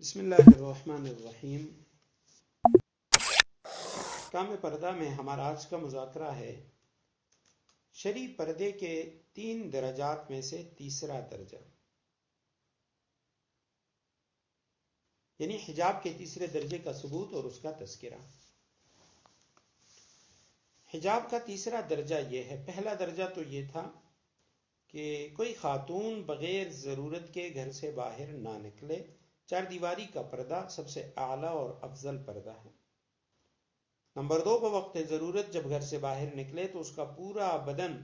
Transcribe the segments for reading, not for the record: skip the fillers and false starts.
بسم اللہ الرحمن الرحیم۔ احکام پردہ میں ہمارا آج کا مذاکرہ ہے شرعی پردے کے 3 درجات میں سے تیسرا درجہ، یعنی حجاب کے تیسرے درجے کا ثبوت اور اس کا تذکرہ۔ حجاب کا تیسرا درجہ یہ ہے، پہلا درجہ تو یہ تھا کہ کوئی خاتون بغیر ضرورت کے گھر سے باہر نہ نکلے۔ 4 دیواری کا پردہ سب سے اعلیٰ اور افضل پردہ ہے۔ نمبر 2، بوقت ضرورت جب گھر سے باہر نکلے تو اس کا پورا بدن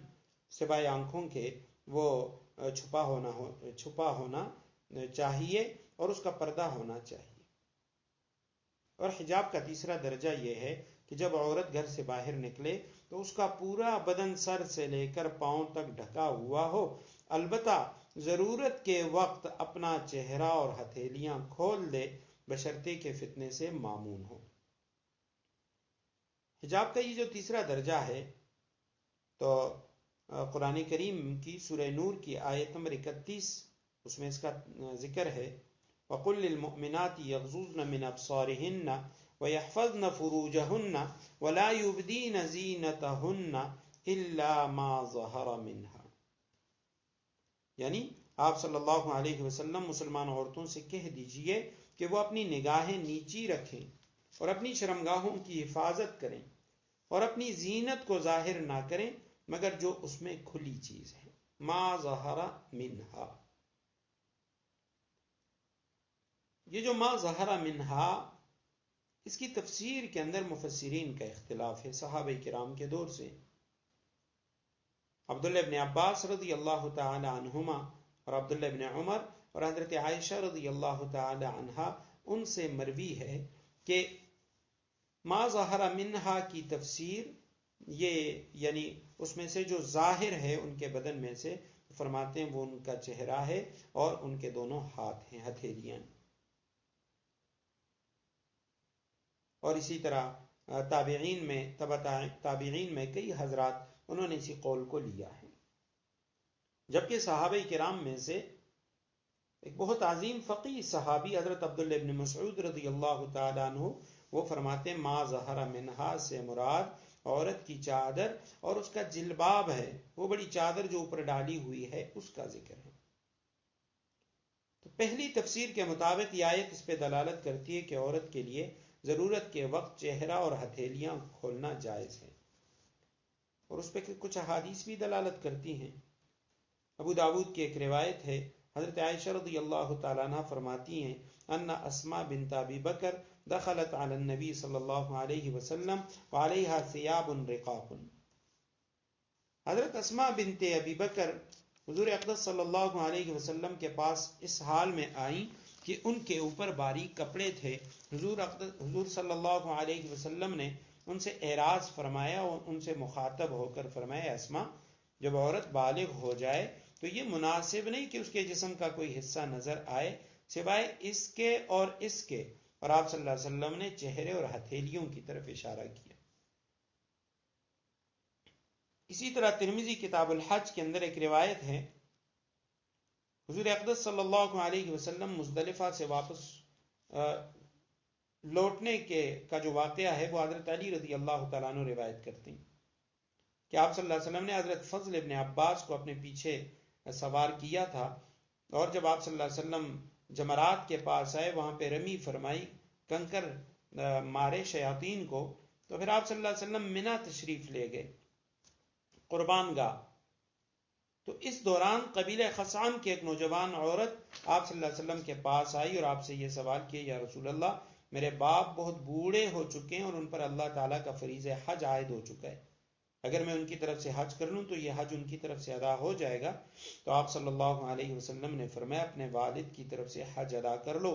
سوائے آنکھوں کے وہ چھپا ہونا چاہیے اور اس کا پردہ ہونا چاہیے۔ اور حجاب کا تیسرا درجہ یہ ہے کہ جب عورت گھر سے باہر نکلے تو اس کا پورا بدن سر سے لے کر پاؤں تک ڈھکا ہوا ہو، البتہ ضرورت کے وقت اپنا چہرہ اور ہتھیلیاں کھول دے، بشرطے کے فتنے سے معمون ہو۔ حجاب کا یہ جو تیسرا درجہ ہے تو قرآن کریم کی سورہ نور کی آیت نمبر 31، اس میں اس کا ذکر ہے، وَقُلْ لِلْمُؤْمِنَاتِ يَغْضُضْنَ مِنْ أَبْصَارِهِنَّ وَيَحْفَظْنَ فُرُوجَهُنَّ وَلَا يُبْدِينَ زِينَتَهُنَّ إِلَّا مَا ظَهَرَ مِنْهَا، یعنی آپ صلی اللہ علیہ وسلم مسلمان عورتوں سے کہہ دیجئے کہ وہ اپنی نگاہیں نیچی رکھیں اور اپنی شرمگاہوں کی حفاظت کریں اور اپنی زینت کو ظاہر نہ کریں مگر جو اس میں کھلی چیز ہے، ما ظہر منہا۔ یہ جو ما ظہر منہا، اس کی تفسیر کے اندر مفسرین کا اختلاف ہے صحابہ کرام کے دور سے۔ عبداللہ ابن عباس رضی اللہ تعالی عنہما اور عبداللہ ابن عمر اور حضرت عائشہ رضی اللہ تعالی عنہا، ان سے مروی ہے کہ ما ظہر منہا کی تفسیر یہ، یعنی اس میں سے جو ظاہر ہے ان کے بدن میں سے، فرماتے ہیں وہ ان کا چہرہ ہے اور ان کے دونوں ہاتھ ہیں، ہتھیلیاں۔ اور اسی طرح تابعین میں کئی حضرات انہوں نے اسی قول کو لیا ہے، جبکہ صحابہ کرام میں سے ایک بہت عظیم فقیہ صحابی حضرت عبداللہ ابن مسعود رضی اللہ تعالیٰ عنہ، وہ فرماتے ہیں ما ظہر منہا سے مراد عورت کی چادر اور اس کا جلباب ہے، وہ بڑی چادر جو اوپر ڈالی ہوئی ہے اس کا ذکر ہے۔ تو پہلی تفسیر کے مطابق یہ آیت اس پہ دلالت کرتی ہے کہ عورت کے لیے ضرورت کے وقت چہرہ اور ہتھیلیاں کھولنا جائز ہے، اور اس پہ کچھ احادیث بھی دلالت کرتی ہیں۔ ابو داود کی ایک روایت ہے، حضرت عائشہ رضی اللہ تعالیٰ عنہ فرماتی ہیں ان اسماء بنت ابی بکر دخلت علی النبی صلی اللہ علیہ وسلم وعلیہا ثیاب رقاق۔ حضرت اسماء بنت ابی بکر حضور اقدس صلی اللہ علیہ وسلم کے پاس اس حال میں آئیں کہ ان کے اوپر باریک کپڑے تھے۔ حضور صلی اللہ علیہ وسلم نے ان سے اعراض فرمایا اور ان سے مخاطب ہو کر فرمایا، اسماء، جب عورت بالغ ہو جائے تو یہ مناسب نہیں کہ اس کے جسم کا کوئی حصہ نظر آئے سوائے اس کے اور اس کے، اور آپ صلی اللہ علیہ وسلم نے چہرے اور ہتھیلیوں کی طرف اشارہ کیا۔ اسی طرح ترمذی کتاب الحج کے اندر ایک روایت ہے، حضور اقدس صلی اللہ علیہ وسلم مزدلفہ سے واپس لوٹنے کا جو واقعہ ہے وہ حضرت علی رضی اللہ تعالیٰ عنہ روایت کرتے ہیں کہ آپ صلی اللہ علیہ وسلم نے حضرت فضل ابن عباس کو اپنے پیچھے سوار کیا تھا، اور جب آپ صلی اللہ علیہ وسلم جمرات کے پاس آئے، وہاں پہ رمی فرمائی، کنکر مارے شیاطین کو، تو پھر آپ صلی اللہ علیہ وسلم منی تشریف لے گئے، قربان گاہ۔ تو اس دوران قبیلہ خثعم کی ایک نوجوان عورت آپ صلی اللہ علیہ وسلم کے پاس آئی اور آپ سے یہ سوال کیا، یا رسول اللہ، میرے باپ بہت بوڑھے ہو چکے ہیں اور ان پر اللہ تعالیٰ کا فریضہ حج عائد ہو چکا ہے، اگر میں ان کی طرف سے حج کر لوں تو یہ حج ان کی طرف سے ادا ہو جائے گا؟ تو آپ صلی اللہ علیہ وسلم نے فرمایا، اپنے والد کی طرف سے حج ادا کر لو۔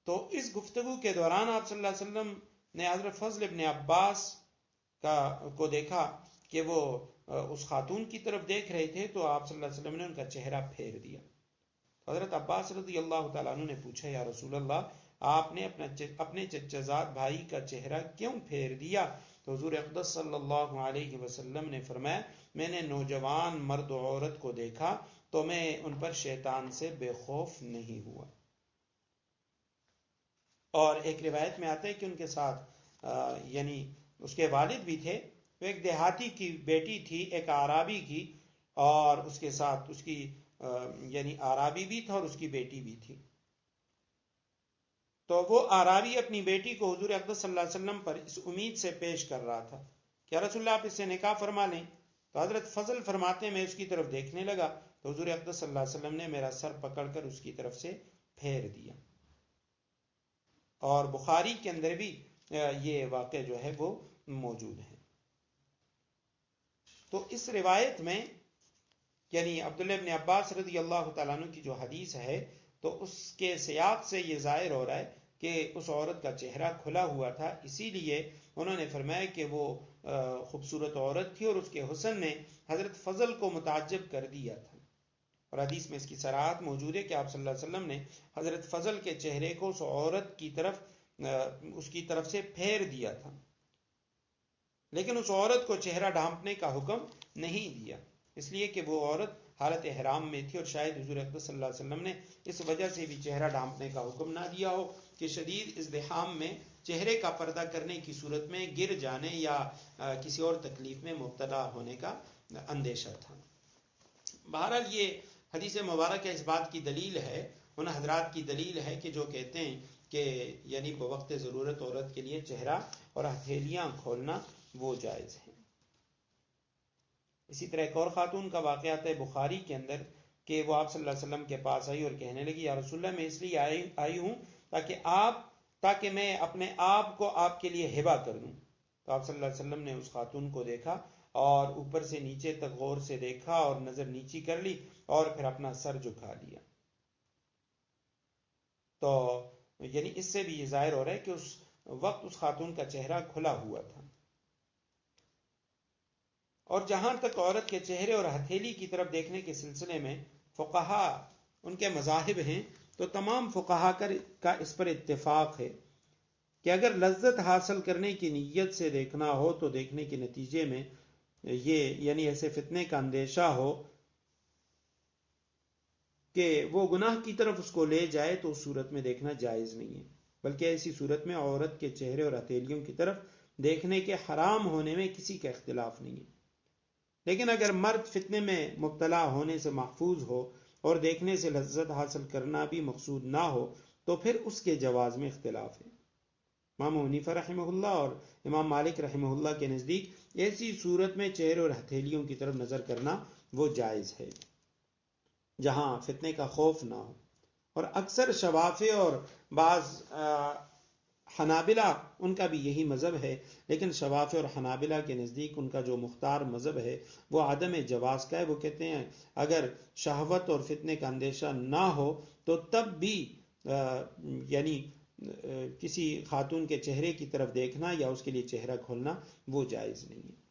تو اس گفتگو کے دوران آپ صلی اللہ علیہ وسلم نے حضرت فضل ابن عباس کو دیکھا کہ وہ اس خاتون کی طرف دیکھ رہے تھے، تو آپ صلی اللہ علیہ وسلم نے ان کا چہرہ پھیر دیا۔ حضرت عباس رضی اللہ تعالیٰ عنہ نے پوچھا، یا رسول اللہ، آپ نے اپنے چچزاد بھائی کا چہرہ کیوں پھیر دیا؟ تو حضور اقدس صلی اللہ علیہ وسلم نے فرمایا، میں نے نوجوان مرد و عورت کو دیکھا تو میں ان پر شیطان سے بے خوف نہیں ہوا۔ اور ایک روایت میں آتا ہے کہ ان کے ساتھ یعنی اس کے والد بھی تھے، وہ ایک دیہاتی کی بیٹی تھی، ایک عرابی کی، اور اس کے ساتھ اس کی یعنی عرابی بھی تھا اور اس کی بیٹی بھی تھی۔ تو وہ عرابی اپنی بیٹی کو حضور اقدس صلی اللہ علیہ وسلم پر اس امید سے پیش کر رہا تھا کہ رسول اللہ آپ اس سے نکاح فرما لیں۔ تو حضرت فضل فرماتے ہیں میں اس کی طرف دیکھنے لگا تو حضور اقدس صلی اللہ علیہ وسلم نے میرا سر پکڑ کر اس کی طرف سے پھیر دیا۔ اور بخاری کے اندر بھی یہ واقعہ جو ہے وہ موجود ہے۔ تو اس روایت میں یعنی عبداللہ ابن عباس رضی اللہ تعالیٰ عنہ کی جو حدیث ہے تو اس کے سیاق سے یہ ظاہر ہو رہا ہے کہ اس عورت کا چہرہ کھلا ہوا تھا، اسی لیے انہوں نے فرمایا کہ وہ خوبصورت عورت تھی اور اس کے حسن نے حضرت فضل کو متعجب کر دیا تھا۔ اور حدیث میں اس کی صراحت موجود ہے کہ آپ صلی اللہ علیہ وسلم نے حضرت فضل کے چہرے کو اس عورت کی طرف سے پھیر دیا تھا، لیکن اس عورت کو چہرہ ڈھانپنے کا حکم نہیں دیا، اس لیے کہ وہ عورت حالت احرام میں تھی، اور شاید حضور اقدس صلی اللہ علیہ وسلم نے اس وجہ سے بھی چہرہ ڈھانپنے کا حکم نہ دیا ہو کہ شدید ازدحام میں چہرے کا پردہ کرنے کی صورت میں گر جانے یا کسی اور تکلیف میں مبتلا ہونے کا اندیشہ تھا۔ بہرحال یہ حدیث مبارکہ اس بات کی دلیل ہے، ان حضرات کی دلیل ہے کہ جو کہتے ہیں کہ یعنی بوقت ضرورت عورت کے لیے چہرہ اور ہتھیلیاں کھولنا وہ جائز ہے۔ اسی طرح ایک اور خاتون کا واقعہ آتا ہے بخاری کے اندر کہ وہ آپ صلی اللہ علیہ وسلم کے پاس آئی اور کہنے لگی یا رسول اللہ میں اس لیے آئی ہوں تاکہ میں اپنے آپ کو آپ کے لیے ہبہ کر دوں۔ تو آپ صلی اللہ علیہ وسلم نے اس خاتون کو دیکھا اور اوپر سے نیچے تک غور سے دیکھا اور نظر نیچی کر لی اور پھر اپنا سر جھکا لیا۔ تو یعنی اس سے بھی یہ ظاہر ہو رہا ہے کہ اس وقت اس خاتون کا چہرہ کھلا ہوا تھا۔ اور جہاں تک عورت کے چہرے اور ہتھیلی کی طرف دیکھنے کے سلسلے میں فقہا ان کے مذاہب ہیں تو تمام فقہا کا اس پر اتفاق ہے کہ اگر لذت حاصل کرنے کی نیت سے دیکھنا ہو تو دیکھنے کے نتیجے میں یہ یعنی ایسے فتنے کا اندیشہ ہو کہ وہ گناہ کی طرف اس کو لے جائے تو اس صورت میں دیکھنا جائز نہیں ہے، بلکہ ایسی صورت میں عورت کے چہرے اور ہتھیلیوں کی طرف دیکھنے کے حرام ہونے میں کسی کا اختلاف نہیں ہے۔ لیکن اگر مرد فتنے میں مبتلا ہونے سے محفوظ ہو اور دیکھنے سے لذت حاصل کرنا بھی مقصود نہ ہو تو پھر اس کے جواز میں اختلاف ہے۔ امام حنیفہ رحمہ اللہ اور امام مالک رحمہ اللہ کے نزدیک ایسی صورت میں چہرے اور ہتھیلیوں کی طرف نظر کرنا وہ جائز ہے جہاں فتنے کا خوف نہ ہو۔ اور اکثر شوافی اور بعض حنابلہ ان کا بھی یہی مذہب ہے، لیکن شوافی اور حنابلہ کے نزدیک ان کا جو مختار مذہب ہے وہ عدم جواز کا ہے۔ وہ کہتے ہیں اگر شہوت اور فتنے کا اندیشہ نہ ہو تو تب بھی یعنی کسی خاتون کے چہرے کی طرف دیکھنا یا اس کے لیے چہرہ کھولنا وہ جائز نہیں ہے۔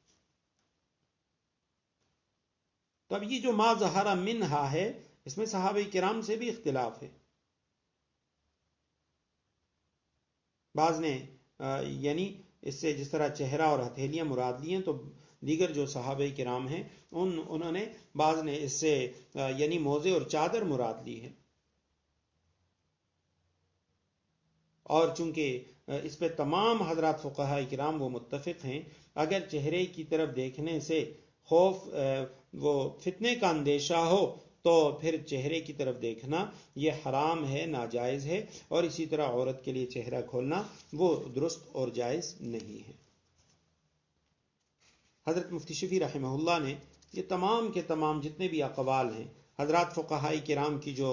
تو اب یہ جو ما ظہر منہا ہے اس میں صحابہ کرام سے بھی اختلاف ہے۔ بعض نے یعنی اس سے جس طرح چہرہ اور ہتھیلیاں مراد لی ہیں تو دیگر جو صحابہ کرام ہیں انہوں نے بعض نے اس سے یعنی موزے اور چادر مراد لی ہے، اور چونکہ اس پہ تمام حضرات فقہاء کرام وہ متفق ہیں اگر چہرے کی طرف دیکھنے سے خوف وہ فتنے کا اندیشہ ہو تو پھر چہرے کی طرف دیکھنا یہ حرام ہے، ناجائز ہے، اور اسی طرح عورت کے لیے چہرہ کھولنا وہ درست اور جائز نہیں ہے۔ حضرت مفتی شفیع رحمہ اللہ نے یہ تمام کے تمام جتنے بھی اقوال ہیں حضرات فقہاء کرام کی جو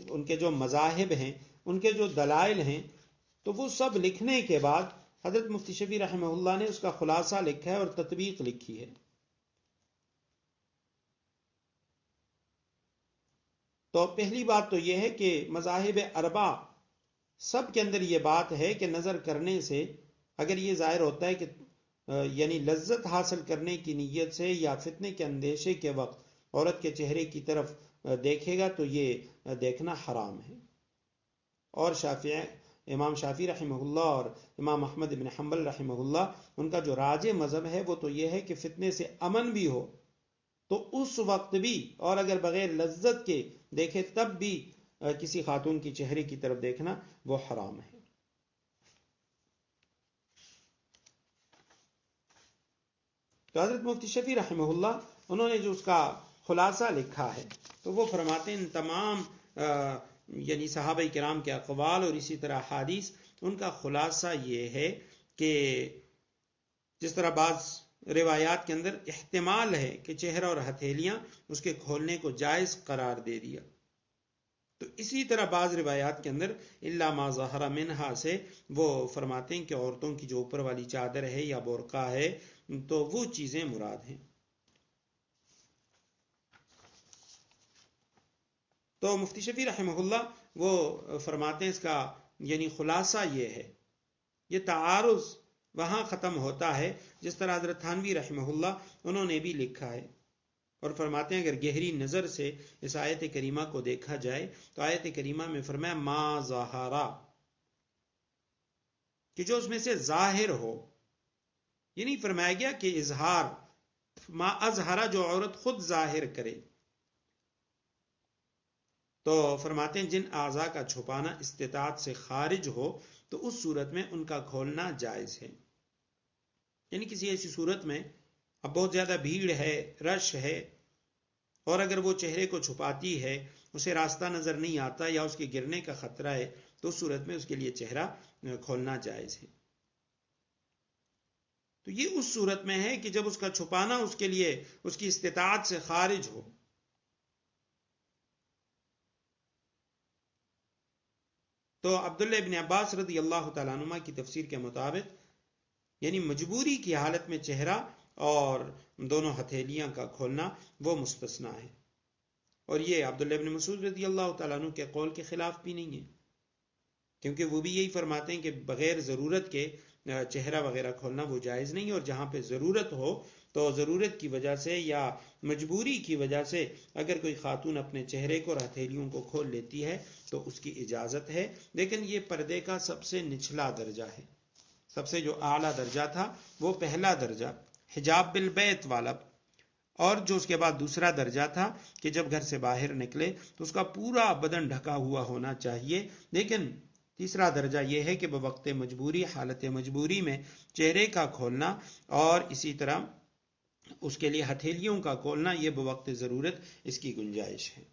ان کے جو مذاہب ہیں ان کے جو دلائل ہیں تو وہ سب لکھنے کے بعد حضرت مفتی شفیع رحمہ اللہ نے اس کا خلاصہ لکھا ہے اور تطبیق لکھی ہے۔ تو پہلی بات تو یہ ہے کہ مذاہب اربع سب کے اندر یہ بات ہے کہ نظر کرنے سے اگر یہ ظاہر ہوتا ہے کہ یعنی لذت حاصل کرنے کی نیت سے یا فتنے کے اندیشے کے وقت عورت کے چہرے کی طرف دیکھے گا تو یہ دیکھنا حرام ہے۔ اور امام شافعی رحمہ اللہ اور امام احمد بن حنبل رحمہ اللہ ان کا جو راجح مذہب ہے وہ تو یہ ہے کہ فتنے سے امن بھی ہو تو اس وقت بھی اور اگر بغیر لذت کے دیکھے تب بھی کسی خاتون کی چہرے کی طرف دیکھنا وہ حرام ہے۔ تو حضرت مفتی شفیع رحمہ اللہ انہوں نے جو اس کا خلاصہ لکھا ہے تو وہ فرماتے ہیں ان تمام یعنی صحابہ کرام کے اقوال اور اسی طرح حدیث، ان کا خلاصہ یہ ہے کہ جس طرح بعض روایات کے اندر احتمال ہے کہ چہرہ اور ہتھیلیاں اس کے کھولنے کو جائز قرار دے دیا، تو اسی طرح بعض روایات کے اندر الا ما ظہر منہا سے وہ فرماتے ہیں کہ عورتوں کی جو اوپر والی چادر ہے یا برقع ہے تو وہ چیزیں مراد ہیں۔ تو مفتی شفیع رحمہ اللہ وہ فرماتے ہیں اس کا یعنی خلاصہ یہ ہے، یہ تعارض وہاں ختم ہوتا ہے جس طرح حضرت تھانوی رحمہ اللہ انہوں نے بھی لکھا ہے، اور فرماتے ہیں اگر گہری نظر سے اس آیت کریمہ کو دیکھا جائے تو آیت کریمہ میں فرمایا ما ظاہرا، کہ جو اس میں سے ظاہر ہو، یہ نہیں فرمایا گیا کہ اظہار، ما اظہرا جو عورت خود ظاہر کرے، تو فرماتے ہیں جن اعضاء کا چھپانا استطاعت سے خارج ہو تو اس صورت میں ان کا کھولنا جائز ہے۔ یعنی کسی ایسی صورت میں اب بہت زیادہ بھیڑ ہے، رش ہے، اور اگر وہ چہرے کو چھپاتی ہے، اسے راستہ نظر نہیں آتا یا اس کے گرنے کا خطرہ ہے، تو اس صورت میں اس کے لیے چہرہ کھولنا جائز ہے۔ تو یہ اس صورت میں ہے کہ جب اس کا چھپانا اس کے لیے اس کی استطاعت سے خارج ہو۔ تو عبداللہ ابن عباس رضی اللہ تعالیٰ عنہ کی تفسیر کے مطابق یعنی مجبوری کی حالت میں چہرہ اور دونوں ہتھیلیاں کا کھولنا وہ مستثنا ہے، اور یہ عبداللہ ابن مسعود رضی اللہ تعالیٰ عنہ کے قول کے خلاف بھی نہیں ہے، کیونکہ وہ بھی یہی فرماتے ہیں کہ بغیر ضرورت کے چہرہ وغیرہ کھولنا وہ جائز نہیں، اور جہاں پہ ضرورت ہو تو ضرورت کی وجہ سے یا مجبوری کی وجہ سے اگر کوئی خاتون اپنے چہرے کو اور ہتھیلیوں کو کھول لیتی ہے تو اس کی اجازت ہے، لیکن یہ پردے کا سب سے نچلا درجہ ہے۔ سب سے جو اعلیٰ درجہ تھا وہ پہلا درجہ حجاب بالبیت والا، اور جو اس کے بعد دوسرا درجہ تھا کہ جب گھر سے باہر نکلے تو اس کا پورا بدن ڈھکا ہوا ہونا چاہیے، لیکن تیسرا درجہ یہ ہے کہ بوقت مجبوری، حالت مجبوری میں چہرے کا کھولنا اور اسی طرح اس کے لیے ہتھیلیوں کا کھولنا، یہ بوقت ضرورت اس کی گنجائش ہے۔